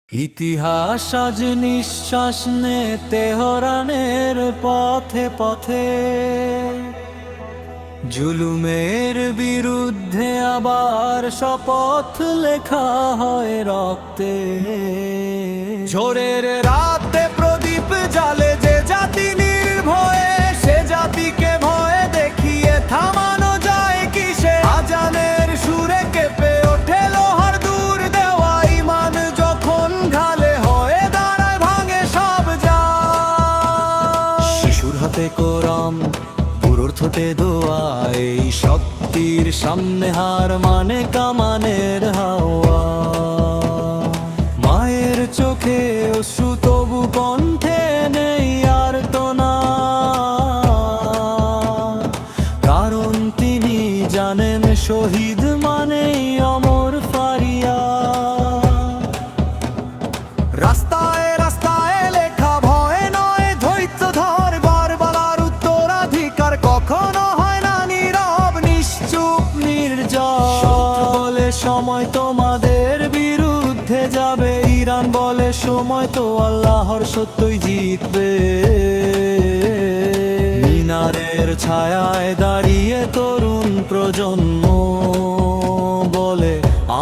ইতিহাস আজ নিঃশ্বাস নে তেহরানের পথে পথে, জুলুমের বিরুদ্ধে আবার শপথ লেখা হয় রক্তে। ঝড়ের রাতে প্রদীপ জালে যে জাতি নির্ভয়ে, সে জাতিকে ভয়ে দেখিয়ে থামানো যায় কিসে? আজানের সুরে কেঁপে ওঠে লোহার দূর দেওয়া ইমান, যখন ঘালে হয়ে দাঁড়ায় ভাঙে সব যা। শিশুর হাতে কোরআন, বুড়োর ঠোঁটে দোয়া, এই শক্তির সামনে হার মানে কামানের হাওয়া। মায়ের চোখে অশ্রু তবু কণ্ঠে নেই আর তো না, কারণ তিনি জানেন শহীদ মানেই অমর ফারিয়া। রাস্তায় রাস্তায় লেখা ভয় নয় ধৈর্য ধর, বারবার উত্তরাধিকার কখনো হয় না নীরব নিশ্চুপ নির্জল। বলে সময় তোমাদের বিরুদ্ধে যাবে, ইরান বলে সময় তো আল্লাহর সত্যই জিতবে। মিনারের ছায়ায় দাঁড়িয়ে তরুণ প্রজন্ম বলে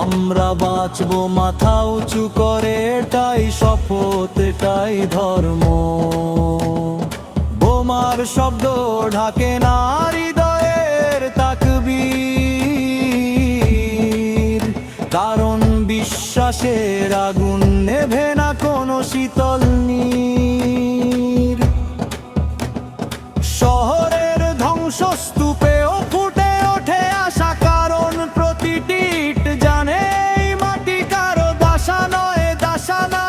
আমরা বাঁচবো মাথা উঁচু করে, এটাই শপথ এটাই ধর্ম। বোমার শব্দ ঢাকে না হৃদয়ের তাকবীর, কারণ বিশ্বাসের আগুন নেভে না কোনো শীতল নীর। শহরের ধ্বংসস্তূপেও ফুটে ওঠে আশা, কারণ প্রতিটি ইট জানে এই মাটি কারো দাসা নয় দাসানা।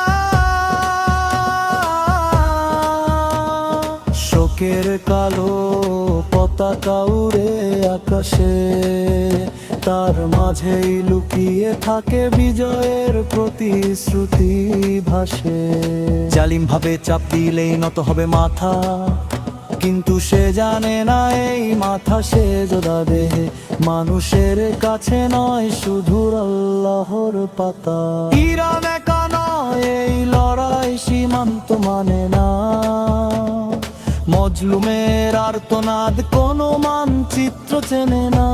শোকের কালো পতাকা উড়ে আকাশে, তার মাঝেই লুকিয়ে থাকে বিজয়ের প্রতিশ্রুতি ভাসে। জালিম ভাবে চাপ দিলেই নত হবে মাথা, কিন্তু সে জানে না এই মাথা সে যোদা দেহে মানুষের কাছে নয়, শুধু আল্লাহর পাতা। ইরান একা নয় এই লড়াই, সীমান্ত মানে না মজলুমের আর্তনাদ, কোনো মানচিত্র চেনে না।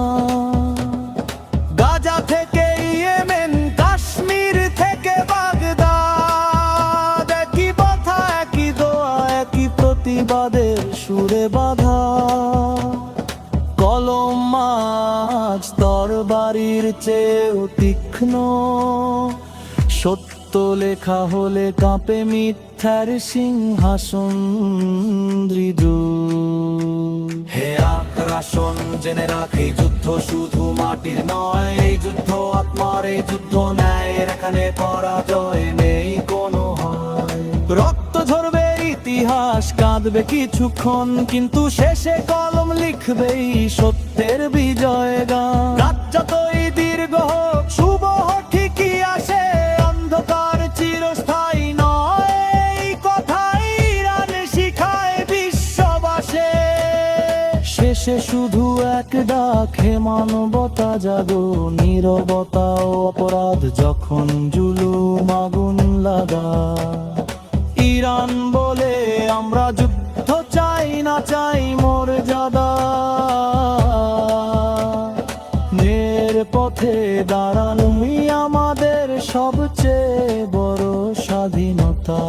গাজা থেকে ইয়েমেন, কাশ্মীর থেকে বাগদাদ, একই কথা একই দোয়া একই প্রতিবাদের সুরে বাঁধা। কলম মাছ তরবারির চেয়েও তীক্ষ্ণ, সত্য লেখা হলে কাঁপে মিথ্যার সিংহাসন দৃঢ়। হে আগ্রাসন জেনে রাখ, এই যুদ্ধ শুধু মাটির নয়, এই যুদ্ধ আত্মার, এই যুদ্ধ ন্যায়ের, এখানে পরাজয় নেই কোনো হয়। রক্ত ঝরবে, ইতিহাস কাঁদবে কিছুক্ষণ, কিন্তু শেষে কলম লিখবেই সত্যের বিজয় গান। রাত যতই দীর্ঘ হোক শুভ ঠিকই আসে, অন্ধকার চিরস্থায়ী নয় এই কথাই ইরান শিখায় বিশ্ববাসে। শেষে শুধু এক ডাক, হে মানবতা জাগো, নীরবতা ও অপরাধ যখন জুলুম আগুন লাগা। ইরান বলে আমরা যুদ্ধ চাই না, চাই মর্যাদা। ন্যায়ের পথে দাঁড়ানোই আমাদের সবচেয়ে বড় স্বাধীনতা।